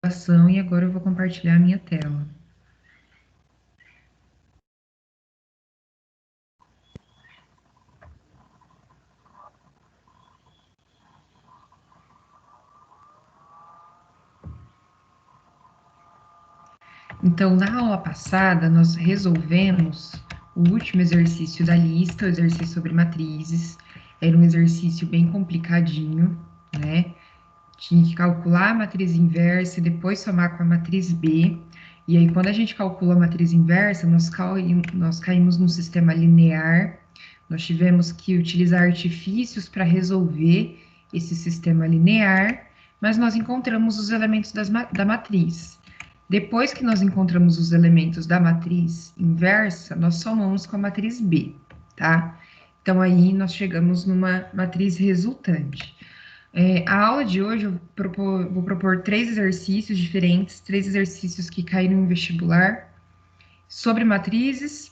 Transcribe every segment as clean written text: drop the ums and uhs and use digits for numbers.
ação e agora eu vou compartilhar a minha tela. Então, na aula passada, nós resolvemos o último exercício da lista, o exercício sobre matrizes. Era um exercício bem complicadinho, né? Tinha que calcular a matriz inversa e depois somar com a matriz B. E aí, quando a gente calcula a matriz inversa, nós caímos num sistema linear. Nós tivemos que utilizar artifícios para resolver esse sistema linear, mas nós encontramos os elementos da matriz. Depois que nós encontramos os elementos da matriz inversa, nós somamos com a matriz B, tá? Então, aí nós chegamos numa matriz resultante. A aula de hoje eu vou propor 3 exercícios diferentes, 3 exercícios que caíram em vestibular, sobre matrizes,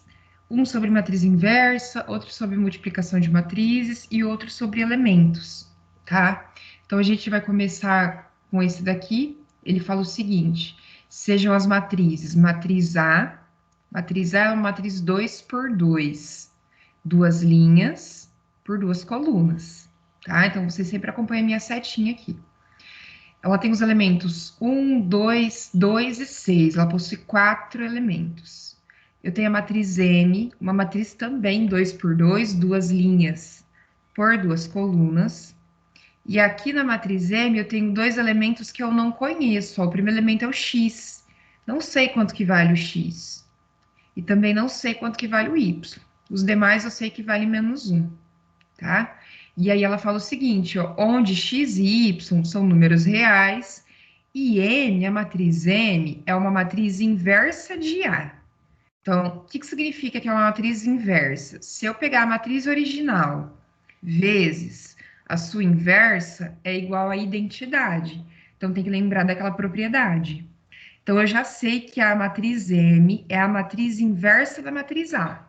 um sobre matriz inversa, outro sobre multiplicação de matrizes e outro sobre elementos, tá? Então, a gente vai começar com esse daqui. Ele fala o seguinte: sejam as matrizes, matriz A é uma matriz 2 por 2, duas linhas por duas colunas, tá? Então, você sempre acompanha a minha setinha aqui. Ela tem os elementos 1, 2, 2 e 6. Ela possui 4 elementos. Eu tenho a matriz M, uma matriz também 2 por 2, duas linhas por duas colunas. E aqui na matriz M eu tenho 2 elementos que eu não conheço. Ó, o primeiro elemento é o X. Não sei quanto que vale o X. E também não sei quanto que vale o Y. Os demais eu sei que vale menos 1, tá? E aí ela fala o seguinte, ó, onde x e y são números reais e M, a matriz M, é uma matriz inversa de A. Então, o que significa que é uma matriz inversa? Se eu pegar a matriz original vezes a sua inversa, é igual à identidade. Então, tem que lembrar daquela propriedade. Então, eu já sei que a matriz M é a matriz inversa da matriz A.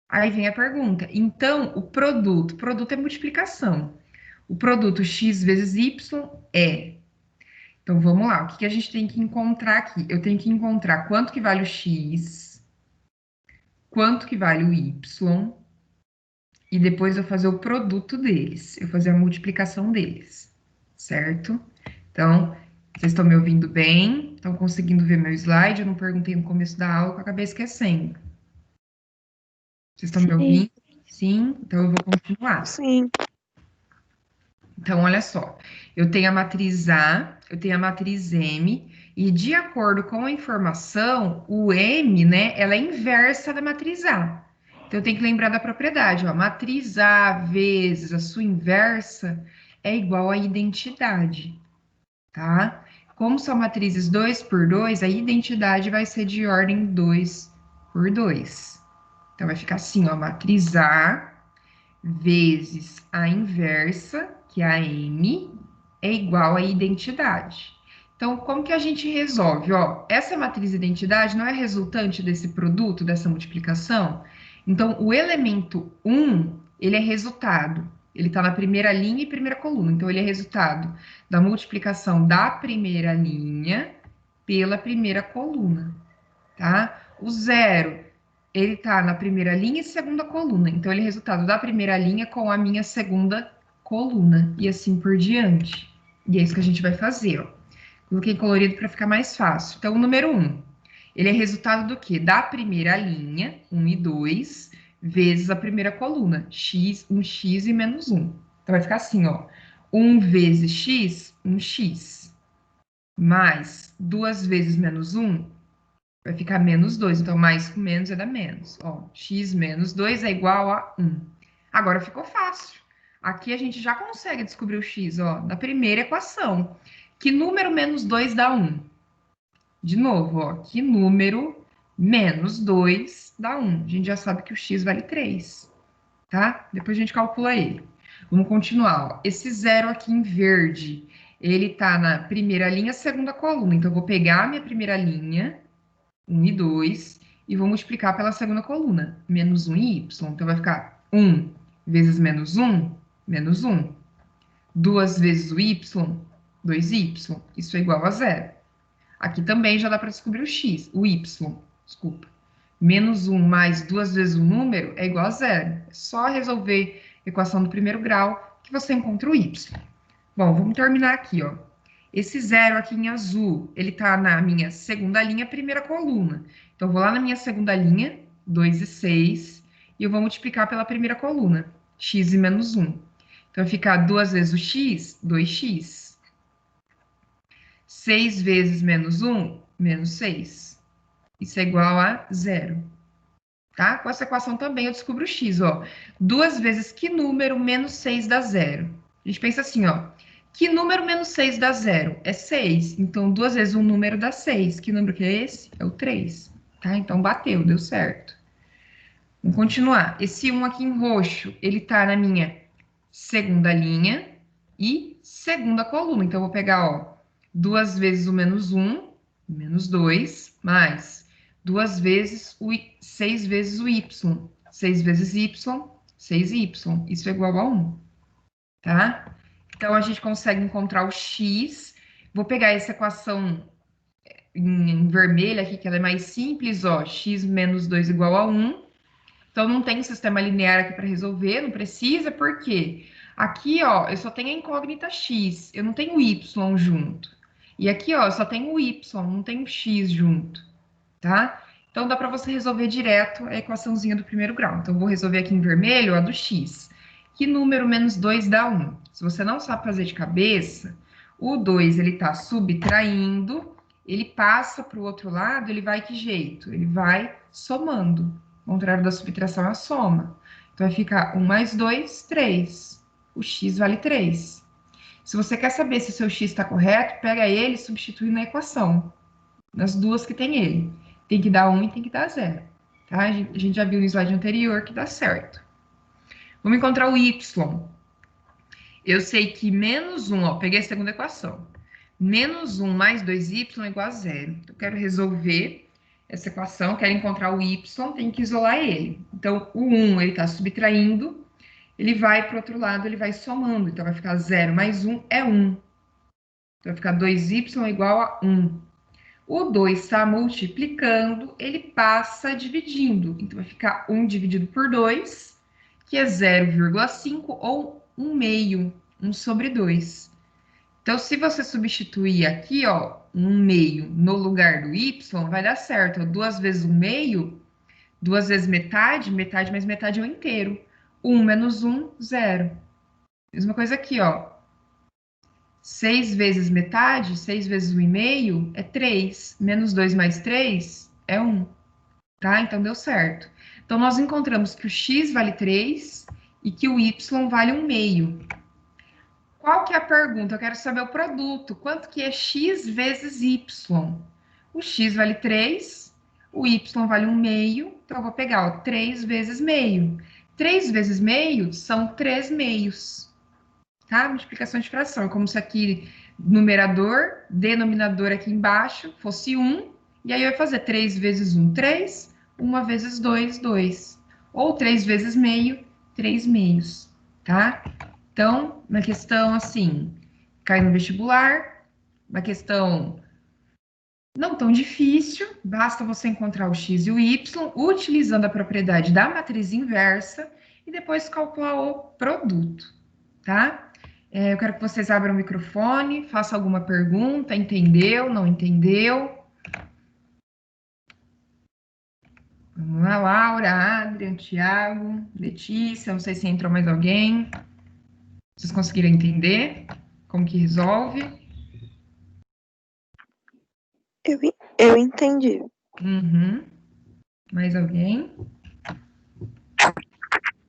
Aí vem a pergunta. Então, produto é multiplicação. O produto x vezes y é. Então, vamos lá. O que a gente tem que encontrar aqui? Eu tenho que encontrar quanto que vale o x, quanto que vale o y, e depois eu fazer o produto deles. Eu fazer a multiplicação deles, certo? Então, vocês estão me ouvindo bem? Estão conseguindo ver meu slide? Eu não perguntei no começo da aula, que eu acabei esquecendo. Vocês estão me Sim, ouvindo? Sim? Então, eu vou continuar. sim. Então, olha só, eu tenho a matriz A, eu tenho a matriz M, e de acordo com a informação, o M, né, ela é inversa da matriz A. Então, eu tenho que lembrar da propriedade, ó, matriz A vezes a sua inversa é igual à identidade, tá? Como são matrizes 2 por 2, a identidade vai ser de ordem 2 por 2. Então, vai ficar assim, ó, matriz A vezes a inversa, que é a M, é igual à identidade. Então, como que a gente resolve? Ó, essa matriz identidade não é resultante desse produto, dessa multiplicação? Então, o elemento 1, ele é resultado. Ele está na primeira linha e primeira coluna. Então, ele é resultado da multiplicação da primeira linha pela primeira coluna, tá? O zero, ele está na primeira linha e segunda coluna. Então, ele é resultado da primeira linha com a minha segunda coluna. E assim por diante. E é isso que a gente vai fazer, ó. Coloquei colorido para ficar mais fácil. Então, o número 1, ele é resultado do quê? Da primeira linha, 1 e 2, vezes a primeira coluna, x, 1x e menos 1. Então, vai ficar assim, ó. 1 vezes x, 1x. Mais 2 vezes menos 1, vai ficar menos 2. Então, mais com menos é dar menos. Ó, x menos 2 é igual a 1. Agora ficou fácil. Aqui a gente já consegue descobrir o x, ó, da primeira equação. Que número menos 2 dá 1? De novo, ó, que número menos 2 dá 1? A gente já sabe que o x vale 3, tá? Depois a gente calcula ele. Vamos continuar, ó. Esse zero aqui em verde, ele tá na primeira linha, segunda coluna. Então, eu vou pegar a minha primeira linha, 1 e 2, e vou multiplicar pela segunda coluna, menos 1 e y. Então, vai ficar 1 vezes menos 1, menos 1. 2 vezes o y, 2y. Isso é igual a zero. Aqui também já dá para descobrir o y, desculpa. Menos 1 mais 2 vezes o número é igual a zero. É só resolver a equação do primeiro grau que você encontra o y. Bom, vamos terminar aqui, ó. Esse zero aqui em azul, ele tá na minha segunda linha, primeira coluna. Então, eu vou lá na minha segunda linha, 2 e 6, e eu vou multiplicar pela primeira coluna, x e menos 1. Então, vai ficar 2 vezes o x, 2x. 6 vezes menos 1, menos 6. Isso é igual a zero, tá? Com essa equação também eu descubro o x, ó. 2 vezes que número menos 6 dá zero? A gente pensa assim, ó. Que número menos 6 dá zero? É 6. Então, 2 vezes um número dá 6. Que número que é esse? É o 3, tá? Então, bateu, deu certo. Vamos continuar. Esse 1 aqui em roxo, ele tá na minha segunda linha e segunda coluna. Então, eu vou pegar, ó, 2 vezes o menos 1, menos 2, mais 2 vezes o 6 vezes o y. 6 vezes y, 6y. Isso é igual a 1, tá? Então, a gente consegue encontrar o x. Vou pegar essa equação em vermelho aqui, que ela é mais simples, ó. X menos 2 igual a 1. Então, não tem um sistema linear aqui para resolver, não precisa, por quê? Aqui, ó, eu só tenho a incógnita x, eu não tenho y junto. E aqui, ó, eu só tenho o y, não tenho x junto, tá? Então, dá para você resolver direto a equaçãozinha do primeiro grau. Então, eu vou resolver aqui em vermelho a do x. Que número menos 2 dá 1? Se você não sabe fazer de cabeça, o 2, ele está subtraindo, ele passa para o outro lado, ele vai que jeito? Ele vai somando. O contrário da subtração é a soma. Então, vai ficar 1 mais 2, 3. O x vale 3. Se você quer saber se o seu x está correto, pega ele e substitui na equação. Nas duas que tem ele. Tem que dar 1 e tem que dar 0. Tá? A gente já viu no slide anterior que dá certo. Vamos encontrar o y. Eu sei que menos 1, ó, peguei a segunda equação. Menos 1 mais 2y é igual a 0. Eu quero resolver essa equação, quero encontrar o y, tem que isolar ele. Então, o 1, ele está subtraindo, ele vai para o outro lado, ele vai somando. Então, vai ficar 0 mais 1 é 1. Então, vai ficar 2y igual a 1. O 2 está multiplicando, ele passa dividindo. Então, vai ficar 1 dividido por 2, que é 0,5 ou 1 meio, 1 sobre 2. Então, se você substituir aqui, ó, 1 meio no lugar do y, vai dar certo. 2 vezes 1 meio, 2 vezes metade, metade mais metade é o inteiro. 1 menos 1, 0. Mesma coisa aqui, ó. 6 vezes metade, 6 vezes 1,5 é 3. Menos 2 mais 3 é 1. Tá? Então, deu certo. Então, nós encontramos que o x vale 3 e que o y vale 1 meio. Qual que é a pergunta? Eu quero saber o produto. Quanto que é x vezes y? O x vale 3, o y vale 1 meio. Então, eu vou pegar, ó, 3 vezes meio. 3 vezes meio são 3 meios. Tá? Multiplicação de fração. É como se aqui, numerador, denominador aqui embaixo, fosse 1. E aí, eu ia fazer 3 vezes 1, 3. 1 vezes 2, 2. Ou 3 vezes meio, 3 meios. Tá? Então, uma questão assim, cai no vestibular, uma questão não tão difícil, basta você encontrar o x e o y, utilizando a propriedade da matriz inversa, e depois calcular o produto, tá? Eu quero que vocês abram o microfone, façam alguma pergunta, entendeu, não entendeu? Vamos lá, Laura, Adrian, Thiago, Letícia, não sei se entrou mais alguém. Vocês conseguiram entender como que resolve? Eu entendi. Uhum. Mais alguém?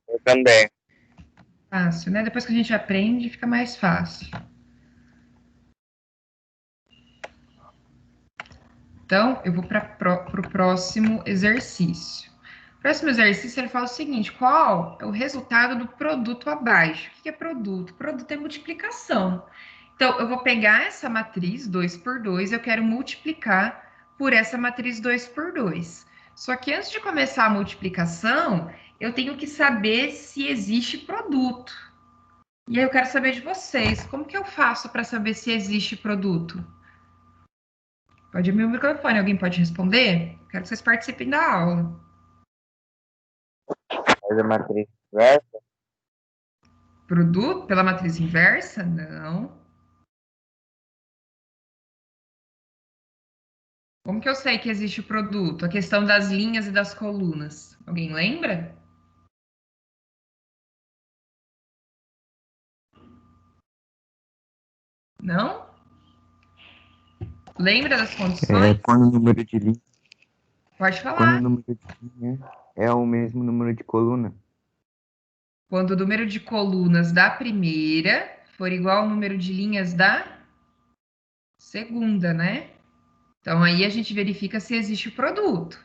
Eu também. Fácil, né? Depois que a gente aprende, fica mais fácil. Então, eu vou para o próximo exercício. O próximo exercício, ele fala o seguinte: qual é o resultado do produto abaixo? O que é produto? Produto é multiplicação. Então, eu vou pegar essa matriz 2 por 2, eu quero multiplicar por essa matriz 2 por 2. Só que antes de começar a multiplicação, eu tenho que saber se existe produto. E aí eu quero saber de vocês, como que eu faço para saber se existe produto? Pode abrir o microfone, alguém pode responder? Quero que vocês participem da aula. Faz a matriz inversa? Produto pela matriz inversa? Não. Como que eu sei que existe o produto? A questão das linhas e das colunas. Alguém lembra? Não? Lembra das condições? Quando o número de linha, Pode quando o falar. número de linha é o mesmo número de coluna. Quando o número de colunas da primeira for igual ao número de linhas da segunda, né? Então, aí a gente verifica se existe o produto.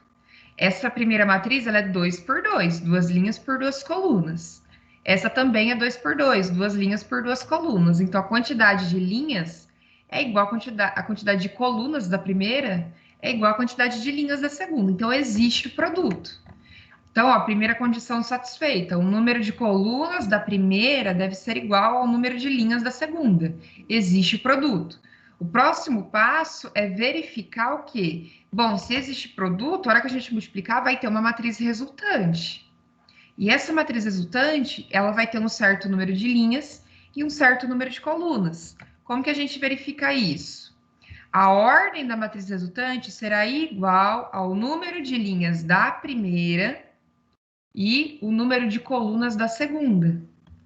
Essa primeira matriz, ela é 2 por 2, duas linhas por duas colunas. Essa também é 2 por 2, duas linhas por duas colunas. Então, a quantidade de linhas é igual à quantidade de colunas da primeira é igual à quantidade de linhas da segunda. Então, existe o produto. Então, ó, a primeira condição satisfeita. O número de colunas da primeira deve ser igual ao número de linhas da segunda. Existe o produto. O próximo passo é verificar o quê? Bom, se existe produto, a hora que a gente multiplicar, vai ter uma matriz resultante. E essa matriz resultante, ela vai ter um certo número de linhas e um certo número de colunas. Como que a gente verifica isso? A ordem da matriz resultante será igual ao número de linhas da primeira e o número de colunas da segunda.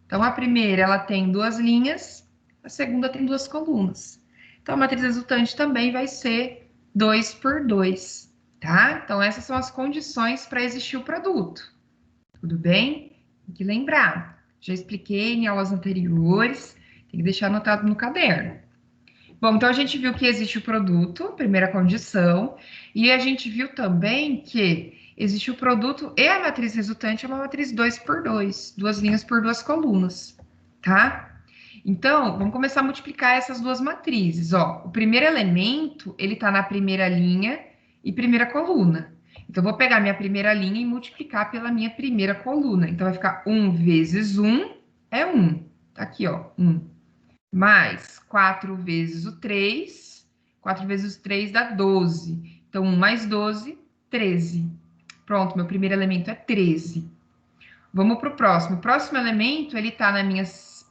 Então, a primeira ela tem duas linhas, a segunda tem duas colunas. Então, a matriz resultante também vai ser 2 por 2, tá? Então, essas são as condições para existir o produto. Tudo bem? Tem que lembrar. Já expliquei em aulas anteriores, tem que deixar anotado no caderno. Bom, então a gente viu que existe o produto, primeira condição, e a gente viu também que existe o produto e a matriz resultante é uma matriz 2 por 2, duas linhas por duas colunas, tá? Então, vamos começar a multiplicar essas duas matrizes, ó. O primeiro elemento, ele tá na primeira linha e primeira coluna. Então, eu vou pegar minha primeira linha e multiplicar pela minha primeira coluna. Então, vai ficar 1 vezes 1 é 1. Tá aqui, ó, 1 mais 4 vezes o 3. 4 vezes o 3 dá 12. Então, 1 mais 12, 13. Pronto, meu primeiro elemento é 13. Vamos para o próximo. O próximo elemento, ele está na minha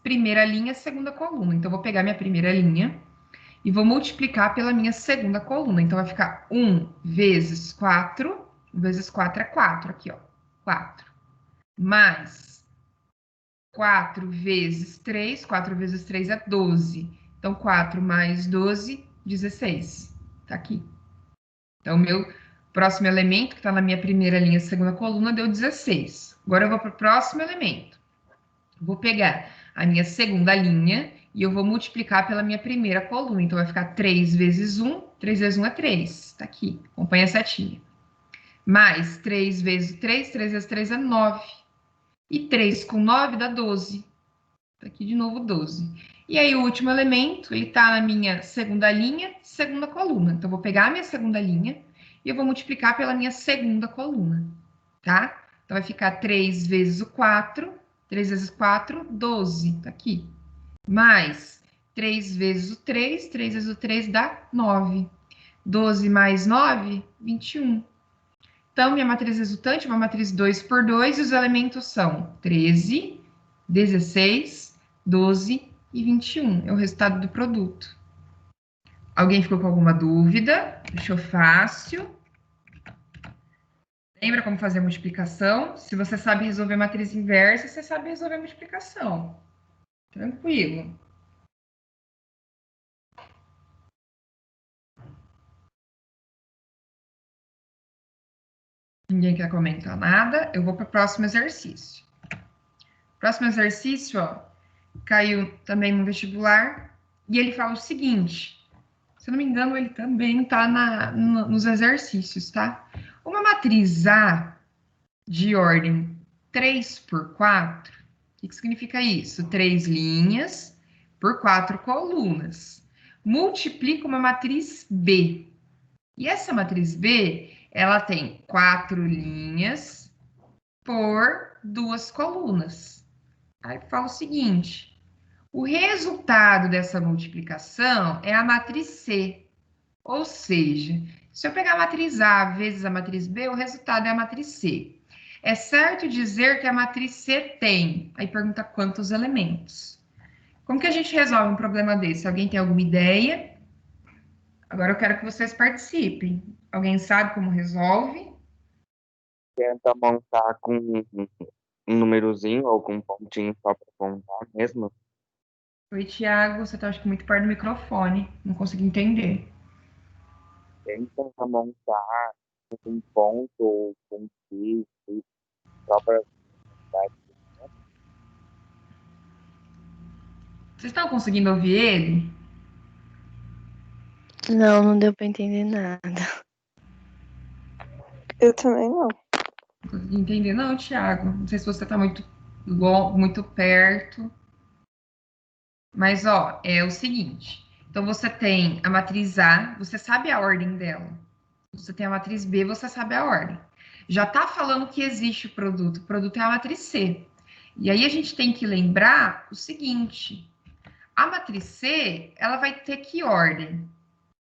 primeira linha, segunda coluna. Então, vou pegar minha primeira linha e vou multiplicar pela minha segunda coluna. Então, vai ficar 1 vezes 4. 1 vezes 4 é 4, aqui, ó. 4. Mais 4 vezes 3, 4 vezes 3 é 12. Então, 4 mais 12, 16. Tá aqui. Então, meu próximo elemento, que está na minha primeira linha, segunda coluna, deu 16. Agora, eu vou para o próximo elemento. Vou pegar a minha segunda linha e eu vou multiplicar pela minha primeira coluna. Então, vai ficar 3 vezes 1. 3 vezes 1 é 3. Tá aqui. Acompanha a setinha. Mais 3 vezes 3. 3 vezes 3 é 9. E 3 com 9 dá 12. Tá aqui de novo 12. E aí, o último elemento, ele tá na minha segunda linha, segunda coluna. Então, eu vou pegar a minha segunda linha e eu vou multiplicar pela minha segunda coluna, tá? Então, vai ficar 3 vezes o 4. 3 vezes 4, 12. Tá aqui. Mais 3 vezes o 3. 3 vezes o 3 dá 9. 12 mais 9, 21. Então, minha matriz resultante é uma matriz 2 por 2 e os elementos são 13, 16, 12 e 21. É o resultado do produto. Alguém ficou com alguma dúvida? Deixou fácil. Lembra como fazer a multiplicação? Se você sabe resolver matriz inversa, você sabe resolver a multiplicação. Tranquilo. Ninguém quer comentar nada? Eu vou para o próximo exercício. Próximo exercício, ó, caiu também no vestibular, e ele fala o seguinte: se eu não me engano, ele também está nos exercícios, tá? Uma matriz A de ordem 3 por 4, o que significa isso? 3 linhas por 4 colunas. Multiplica uma matriz B. E essa matriz B, ela tem 4 linhas por 2 colunas. Aí fala o seguinte: o resultado dessa multiplicação é a matriz C. Ou seja, se eu pegar a matriz A vezes a matriz B, o resultado é a matriz C. É certo dizer que a matriz C tem. Aí pergunta quantos elementos. Como que a gente resolve um problema desse? Alguém tem alguma ideia? Agora eu quero que vocês participem. Alguém sabe como resolve? Tenta montar com um númerozinho ou com um pontinho só para contar mesmo. Oi, Thiago, você tá acho que muito perto do microfone. Não consegui entender. Tenta montar com um ponto ou com um X, só para dar. Vocês estão conseguindo ouvir ele? Não, não deu pra entender nada. Eu também não. Não consegui entender, não, Thiago. Não sei se você tá muito perto. Mas, ó, é o seguinte. Então, você tem a matriz A, você sabe a ordem dela. Você tem a matriz B, você sabe a ordem. Já está falando que existe o produto é a matriz C. E aí a gente tem que lembrar o seguinte: a matriz C, ela vai ter que ordem?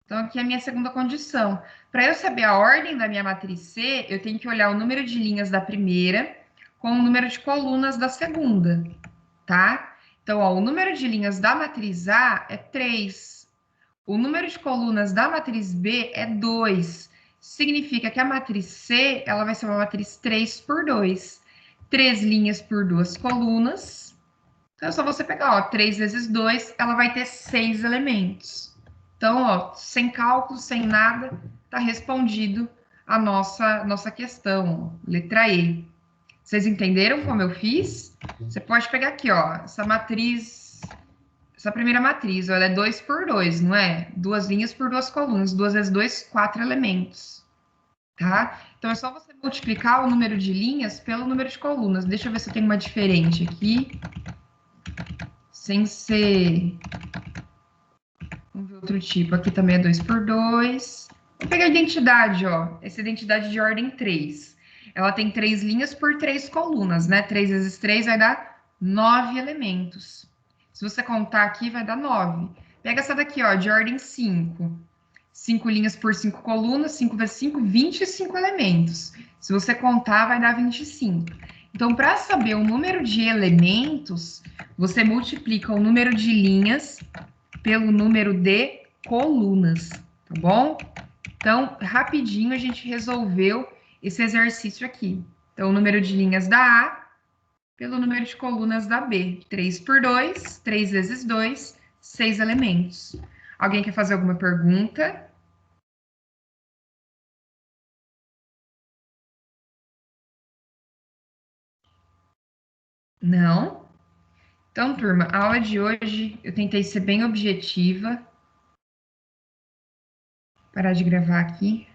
Então, aqui é a minha segunda condição. Para eu saber a ordem da minha matriz C, eu tenho que olhar o número de linhas da primeira com o número de colunas da segunda, tá? Então, ó, o número de linhas da matriz A é 3. O número de colunas da matriz B é 2. Significa que a matriz C, ela vai ser uma matriz 3 por 2. 3 linhas por 2 colunas. Então, é só você pegar, ó, 3 vezes 2, ela vai ter 6 elementos. Então, ó, sem cálculo, sem nada, tá respondido a nossa questão, letra E. Vocês entenderam como eu fiz? Você pode pegar aqui, ó, essa primeira matriz, ó, ela é 2 por 2, não é? 2 linhas por 2 colunas, 2 vezes 2, 4 elementos, tá? Então, é só você multiplicar o número de linhas pelo número de colunas. Deixa eu ver se eu tenho uma diferente aqui, sem ser... Vamos ver outro tipo, aqui também é 2 por 2. Vou pegar a identidade, ó, essa identidade de ordem 3. Ela tem 3 linhas por 3 colunas, né? 3 vezes 3 vai dar 9 elementos. Se você contar aqui, vai dar 9. Pega essa daqui, ó, de ordem 5. 5 linhas por 5 colunas, 5 vezes 5, 25 elementos. Se você contar, vai dar 25. Então, para saber o número de elementos, você multiplica o número de linhas pelo número de colunas, tá bom? Então, rapidinho a gente resolveu esse exercício aqui. Então, o número de linhas da A pelo número de colunas da B. 3 por 2, 3 vezes 2, 6 elementos. Alguém quer fazer alguma pergunta? Não? Então, turma, a aula de hoje eu tentei ser bem objetiva. Parar de gravar aqui.